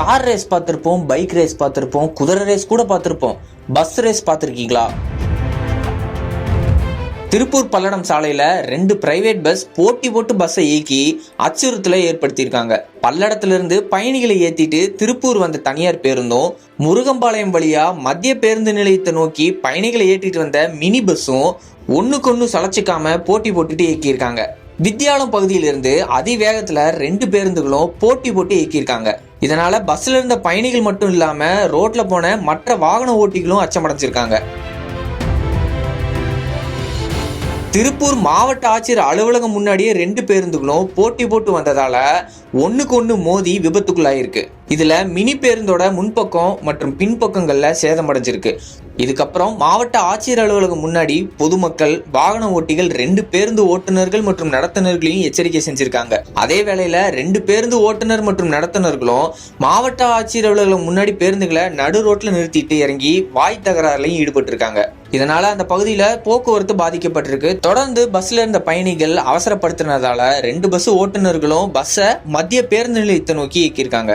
Car race பார்த்திருப்போம், bike race பார்த்திருப்போம், குதிரை ரேஸ் கூட பார்த்திருப்போம். பஸ் ரேஸ் பார்த்திருக்கீங்களா? திருப்பூர் பல்லடம் சாலையில 2 பிரைவேட் பஸ் போட்டி போட்டு பஸ்ஸை இயக்கி அச்சுறுத்தலை ஏற்படுத்தியிருக்காங்க. பல்லடத்திலிருந்து பயணிகளை ஏத்திட்டு திருப்பூர் வந்த தனியார் பேருந்தும், முருகம்பாளையம் வழியா மத்திய பேருந்து நிலையத்தை நோக்கி பயணிகளை ஏற்றிட்டு வந்த மினி பஸ்ஸும் ஒண்ணுக்கொன்னு சளைச்சிக்காம போட்டி போட்டுட்டு இயக்கியிருக்காங்க. வித்தியாலம் பகுதியிலிருந்து அதிவேகத்துல 2 பேருந்துகளும் போட்டி போட்டு இயக்கியிருக்காங்க. இதனால பஸ்ல இருந்த பயணிகள் மட்டும் இல்லாம ரோட்ல போன மற்ற வாகன ஓட்டிகளும் அச்சமடைஞ்சிருக்காங்க. திருப்பூர் மாவட்ட ஆட்சியர் அலுவலகம் முன்னாடியே 2 பேருந்துகளும் போட்டி போட்டு வந்ததால ஒண்ணுக்கு ஒண்ணு மோதி விபத்துக்குள்ளாயிருக்கு. இதுல மினி பேருந்தோட முன்பக்கம் மற்றும் பின்பக்கங்கள்ல சேதமடைஞ்சிருக்கு. இதுக்கப்புறம் மாவட்ட ஆட்சியர் அலுவலகம் முன்னாடி பொதுமக்கள், வாகன ஓட்டிகள் 2 பேருந்து ஓட்டுநர்கள் மற்றும் நடத்துனர்களையும் எச்சரிக்கை செஞ்சிருக்காங்க. அதே வேளையில 2 பேருந்து ஓட்டுநர் மற்றும் நடத்துனர்களும் மாவட்ட ஆட்சியர் அலுவலகம் முன்னாடி பேருந்துகளை நடு ரோட்ல நிறுத்திட்டு இறங்கி வாய் தகராறுலையும் ஈடுபட்டு இருக்காங்க. இதனால அந்த பகுதியில போக்குவரத்து பாதிக்கப்பட்டிருக்கு. தொடர்ந்து பஸ்ல இருந்த பயணிகள் அவசரப்படுத்தினதால 2 பஸ் ஓட்டுநர்களும் பஸ்ஸை மத்திய பேருந்து நிலையத்தை நோக்கி இயக்கியிருக்காங்க.